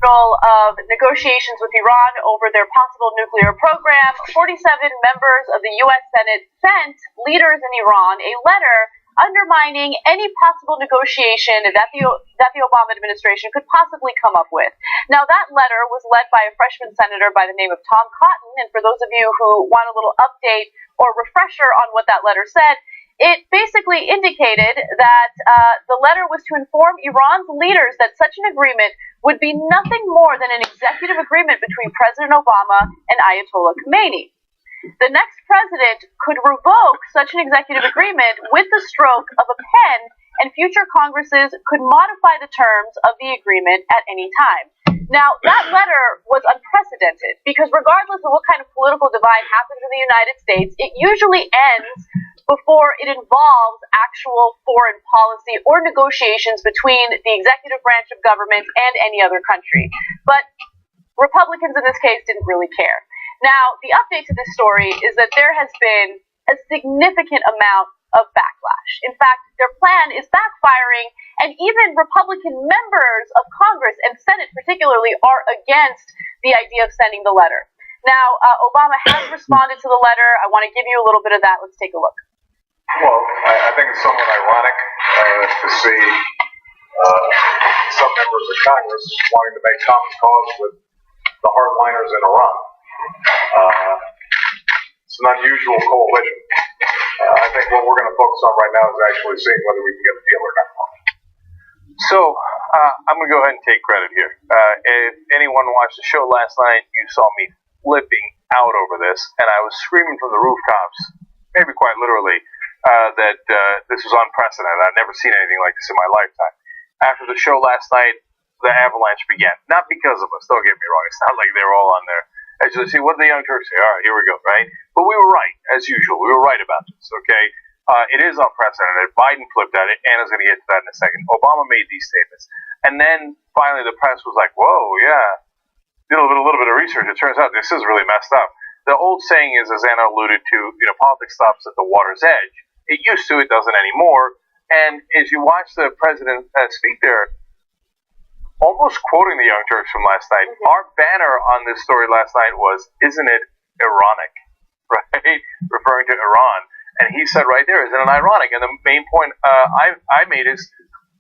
of negotiations with Iran over their possible nuclear program, 47 members of the U.S. Senate sent leaders in Iran a letter undermining any possible negotiation that the Obama administration could possibly come up with. Now, that letter was led by a freshman senator by the name of Tom Cotton, and for those of you who want a little update or refresher on what that letter said, it basically indicated that the letter was to inform Iran's leaders that such an agreement would be nothing more than an executive agreement between President Obama and Ayatollah Khomeini. The next president could revoke such an executive agreement with the stroke of a pen, and future Congresses could modify the terms of the agreement at any time. Now, that letter was unprecedented because regardless of what kind of political divide happens in the United States, it usually ends before it involves actual foreign policy or negotiations between the executive branch of government and any other country. But Republicans in this case didn't really care. Now, the update to this story is that there has been a significant amount of backlash. In fact, their plan is backfiring, and even Republican members of Congress and Senate particularly are against the idea of sending the letter. Now, Obama has responded to the letter. I want to give you a little bit of that. Let's take a look. Well, I think it's somewhat ironic to see some members of Congress wanting to make common cause with the hardliners in Iran. It's an unusual coalition. I think what we're going to focus on right now is actually seeing whether we can get a deal or not. So, I'm going to go ahead and take credit here. If anyone watched the show last night, you saw me flipping out over this, and I was screaming from the rooftops, maybe quite literally, that this was unprecedented. I've never seen anything like this in my lifetime. After the show last night, the avalanche began. Not because of us, don't get me wrong. It's not like they were all on there. As you see, what did the Young Turks say? All right, here we go, right? But we were right, as usual. We were right about this, okay? It is unprecedented. Biden flipped at it. Anna's going to get to that in a second. Obama made these statements. And then, finally, the press was like, whoa, yeah. Did a little bit of research. It turns out this is really messed up. The old saying is, as Anna alluded to, politics stops at the water's edge. It used to, it doesn't anymore. And as you watch the president speak there, almost quoting the Young Turks from last night, our banner on this story last night was, isn't it ironic? Right? Referring to Iran. And he said right there, isn't it ironic? And the main point I made is,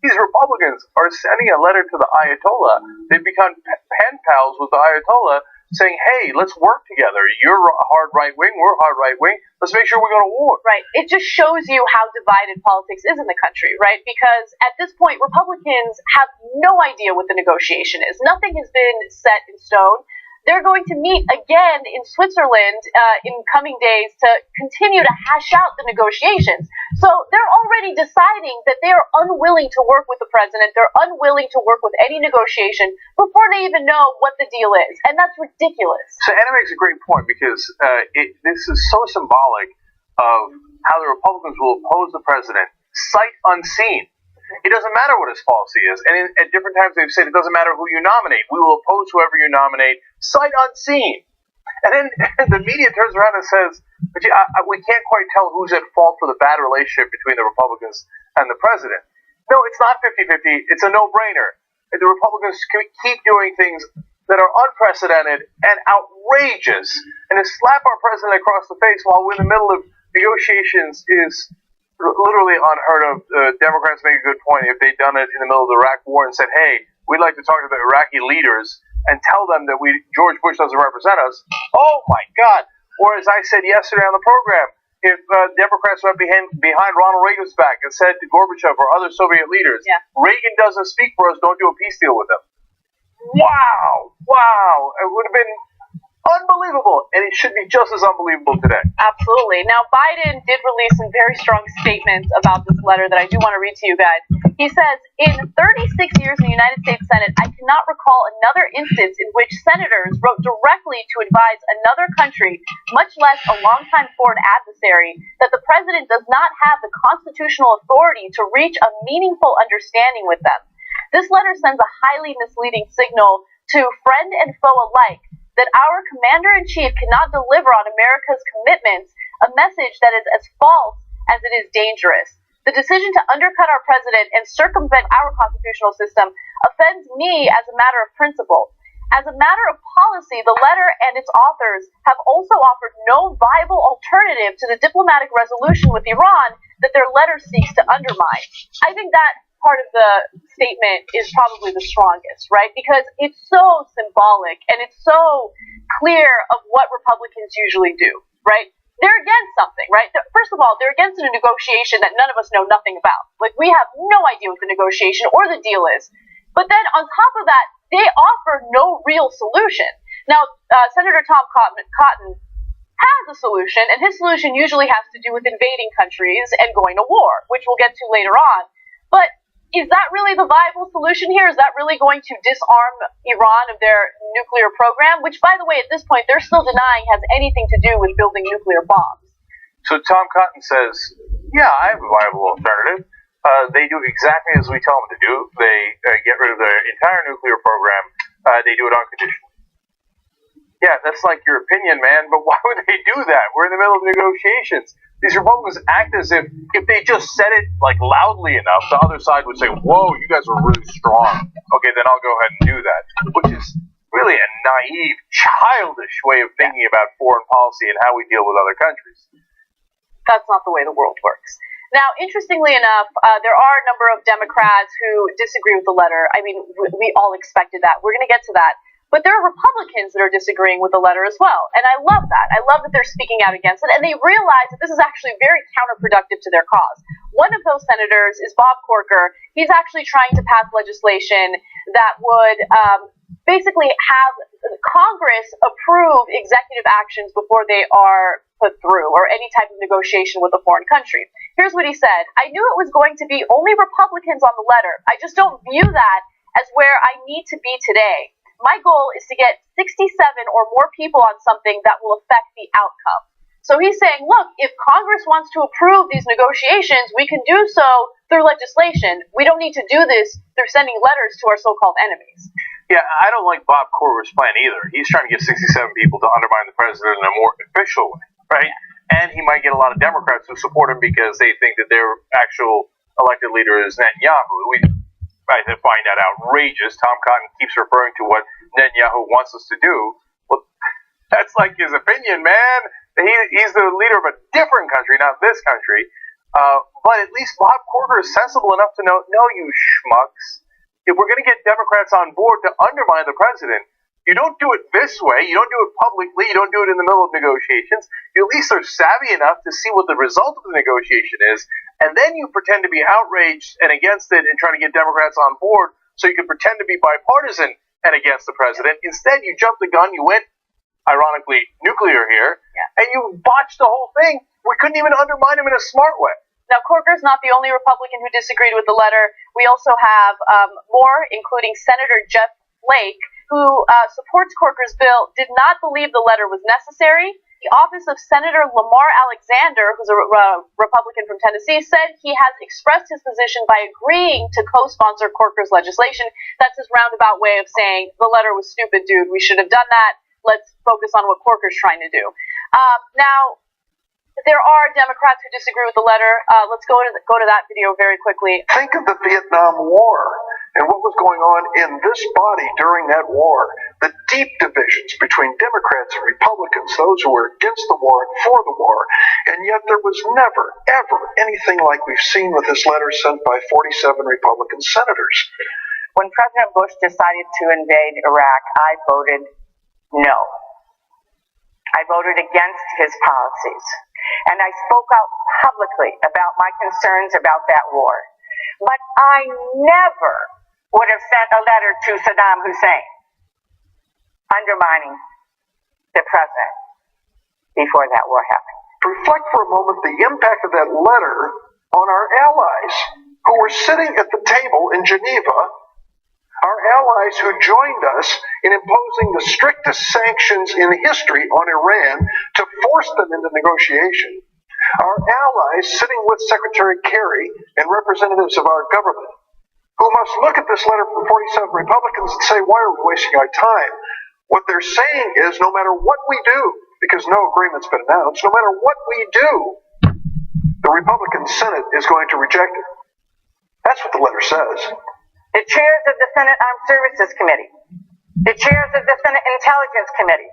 these Republicans are sending a letter to the Ayatollah. They've become pen pals with the Ayatollah, saying, hey, let's work together. You're hard right wing, we're hard right wing. Let's make sure we go to war. Right. It just shows you how divided politics is in the country, right? Because at this point, Republicans have no idea what the negotiation is. Nothing has been set in stone. They're going to meet again in Switzerland in coming days to continue to hash out the negotiations. So they're already deciding that they are unwilling to work with the president. They're unwilling to work with any negotiation before they even know what the deal is. And that's ridiculous. So Anna makes a great point because this is so symbolic of how the Republicans will oppose the president sight unseen. It doesn't matter what his policy is. And at different times they've said it doesn't matter who you nominate. We will oppose whoever you nominate, sight unseen. And then the media turns around and says, but we can't quite tell who's at fault for the bad relationship between the Republicans and the president. No, it's not 50-50. It's a no-brainer. The Republicans keep doing things that are unprecedented and outrageous. And to slap our president across the face while we're in the middle of negotiations is literally unheard of. Democrats make a good point. If they'd done it in the middle of the Iraq War and said, hey, we'd like to talk to the Iraqi leaders and tell them that George Bush doesn't represent us, oh my God. Or as I said yesterday on the program, if Democrats went behind Ronald Reagan's back and said to Gorbachev or other Soviet leaders, Reagan doesn't speak for us, don't do a peace deal with him. Wow. It would have been unbelievable, and it should be just as unbelievable today. Absolutely. Now, Biden did release some very strong statements about this letter that I do want to read to you guys. He says, in 36 years in the United States Senate, I cannot recall another instance in which senators wrote directly to advise another country, much less a longtime foreign adversary, that the president does not have the constitutional authority to reach a meaningful understanding with them. This letter sends a highly misleading signal to friend and foe alike that our commander-in-chief cannot deliver on America's commitments, a message that is as false as it is dangerous. The decision to undercut our president and circumvent our constitutional system offends me as a matter of principle. As a matter of policy, the letter and its authors have also offered no viable alternative to the diplomatic resolution with Iran that their letter seeks to undermine. I think that part of the statement is probably the strongest, right? Because it's so symbolic and it's so clear of what Republicans usually do, right? They're against something, right? First of all, they're against a negotiation that none of us know nothing about. Like, we have no idea what the negotiation or the deal is. But then on top of that, they offer no real solution. Now, Senator Tom Cotton has a solution, and his solution usually has to do with invading countries and going to war, which we'll get to later on. But is that really the viable solution here? Is that really going to disarm Iran of their nuclear program? Which, by the way, at this point, they're still denying has anything to do with building nuclear bombs. So Tom Cotton says, yeah, I have a viable alternative. They do exactly as we tell them to do. They get rid of their entire nuclear program. They do it unconditionally. Yeah, that's like your opinion, man, but why would they do that? We're in the middle of negotiations. These Republicans act as if they just said it like loudly enough, the other side would say, whoa, you guys are really strong. Okay, then I'll go ahead and do that. Which is really a naive, childish way of thinking about foreign policy and how we deal with other countries. That's not the way the world works. Now, interestingly enough, there are a number of Democrats who disagree with the letter. I mean, we all expected that. We're going to get to that. But there are Republicans that are disagreeing with the letter as well. And I love that. I love that they're speaking out against it. And they realize that this is actually very counterproductive to their cause. One of those senators is Bob Corker. He's actually trying to pass legislation that would basically have Congress approve executive actions before they are put through, or any type of negotiation with a foreign country. Here's what he said. I knew it was going to be only Republicans on the letter. I just don't view that as where I need to be today. My goal is to get 67 or more people on something that will affect the outcome. So he's saying, look, if Congress wants to approve these negotiations, we can do so through legislation. We don't need to do this through sending letters to our so-called enemies. Yeah, I don't like Bob Corker's plan either. He's trying to get 67 people to undermine the president in a more official way, right? And he might get a lot of Democrats who support him because they think that their actual elected leader is Netanyahu. I find that outrageous. Tom Cotton keeps referring to what Netanyahu wants us to do. Well, that's like his opinion, man. He's the leader of a different country, not this country. But at least Bob Corker is sensible enough to know, no, you schmucks. If we're going to get Democrats on board to undermine the president, you don't do it this way. You don't do it publicly. You don't do it in the middle of negotiations. You at least are savvy enough to see what the result of the negotiation is, and then you pretend to be outraged and against it and try to get Democrats on board so you can pretend to be bipartisan and against the president. Instead, you jumped the gun. You went, ironically, nuclear here, and you botched the whole thing. We couldn't even undermine him in a smart way. Now, Corker's not the only Republican who disagreed with the letter. We also have more, including Senator Jeff Flake, who supports Corker's bill, did not believe the letter was necessary. The office of Senator Lamar Alexander, who's a Republican from Tennessee, said he has expressed his position by agreeing to co-sponsor Corker's legislation. That's his roundabout way of saying, the letter was stupid, dude. We should have done that. Let's focus on what Corker's trying to do. Now, there are Democrats who disagree with the letter. Let's go to that video very quickly. Think of the Vietnam War and what was going on in this body during that war. The deep divisions between Democrats and Republicans, those who were against the war and for the war. And yet there was never, ever anything like we've seen with this letter sent by 47 Republican senators. When President Bush decided to invade Iraq, I voted no. I voted against his policies. And I spoke out publicly about my concerns about that war. But I never would have sent a letter to Saddam Hussein undermining the president before that war happened. Reflect for a moment the impact of that letter on our allies who were sitting at the table in Geneva, our allies who joined us in imposing the strictest sanctions in history on Iran to force them into negotiation. Our allies sitting with Secretary Kerry and representatives of our government who must look at this letter from 47 Republicans and say, why are we wasting our time? What they're saying is no matter what we do, because no agreement's been announced, no matter what we do, the Republican Senate is going to reject it. That's what the letter says. the chairs of the Senate Armed Services Committee, the chairs of the Senate Intelligence Committee,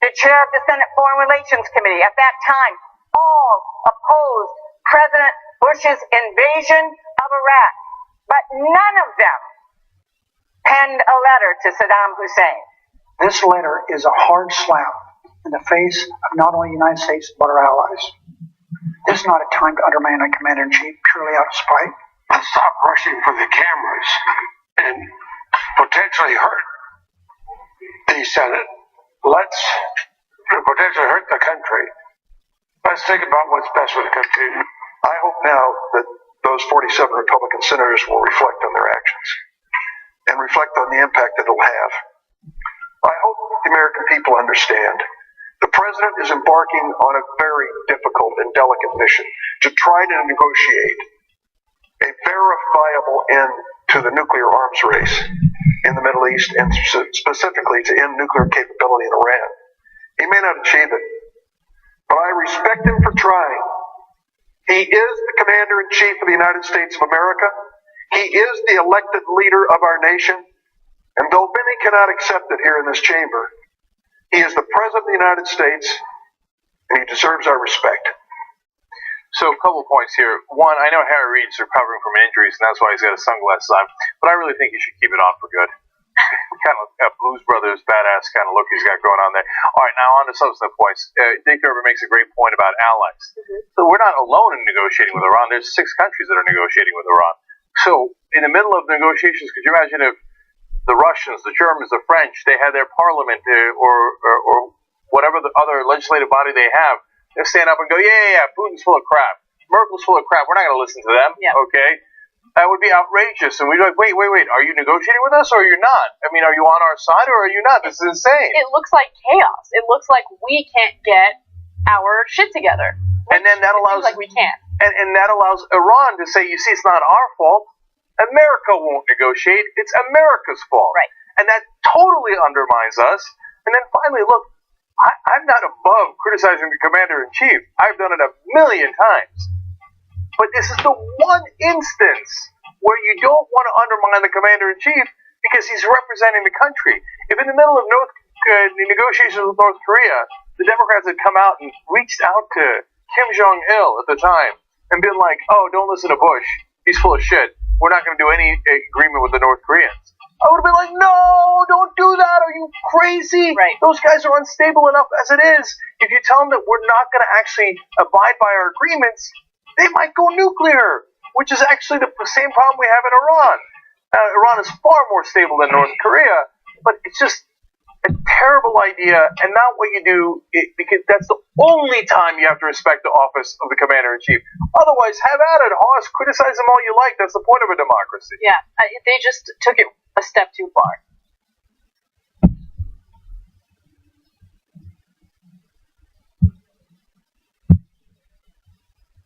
the chair of the Senate Foreign Relations Committee at that time, all opposed President Bush's invasion of Iraq, but none of them penned a letter to Saddam Hussein. This letter is a hard slap in the face of not only the United States, but our allies. This is not a time to undermine a commander-in-chief purely out of spite. Let's stop rushing for the cameras and potentially hurt the Senate. Let's potentially hurt the country. Let's think about what's best for the country. I hope now that those 47 Republican senators will reflect on their actions and reflect on the impact that it'll have. I hope the American people understand the president is embarking on a very difficult and delicate mission to try to negotiate a verifiable end to the nuclear arms race in the Middle East and specifically to end nuclear capability in Iran. He may not achieve it, but I respect him for trying. He is the commander-in-chief of the United States of America. He is the elected leader of our nation. And though many cannot accept it here in this chamber, he is the President of the United States, and he deserves our respect. So a couple of points here. One, I know Harry Reid's recovering from injuries, and that's why he's got his sunglasses on, but I really think he should keep it on for good. Kind of a Blues Brothers badass kind of look he's got going on there. All right, now on to substantive points. Dick Gerber makes a great point about allies. So we're not alone in negotiating with Iran. There's 6 countries that are negotiating with Iran. So in the middle of negotiations, could you imagine if the Russians, the Germans, the French, they had their parliament or whatever the other legislative body they have, they stand up and go, yeah, Putin's full of crap. Merkel's full of crap. We're not going to listen to them. Yeah. Okay? That would be outrageous. And we'd be like, wait. Are you negotiating with us or are you not? I mean, are you on our side or are you not? This is insane. It looks like chaos. It looks like we can't get our shit together. And then that allows, like we can't. And that allows Iran to say, you see, it's not our fault. America won't negotiate. It's America's fault. Right. And that totally undermines us. And then finally, look, I'm not above criticizing the commander-in-chief. I've done it a million times. But this is the one instance where you don't want to undermine the commander-in-chief because he's representing the country. If in the middle of negotiations with North Korea, the Democrats had come out and reached out to Kim Jong-il at the time and been like, oh, don't listen to Bush. He's full of shit. We're not going to do any agreement with the North Koreans. I would have been like, no, don't do that. Are you crazy? Right. Those guys are unstable enough as it is. If you tell them that we're not going to actually abide by our agreements, they might go nuclear, which is actually the same problem we have in Iran. Iran is far more stable than North Korea, but it's just a terrible idea and not what you do, because that's the only time you have to respect the office of the commander-in-chief. Otherwise, have at it, Hoss. Criticize them all you like. That's the point of a democracy. Yeah, they just took it a step too far.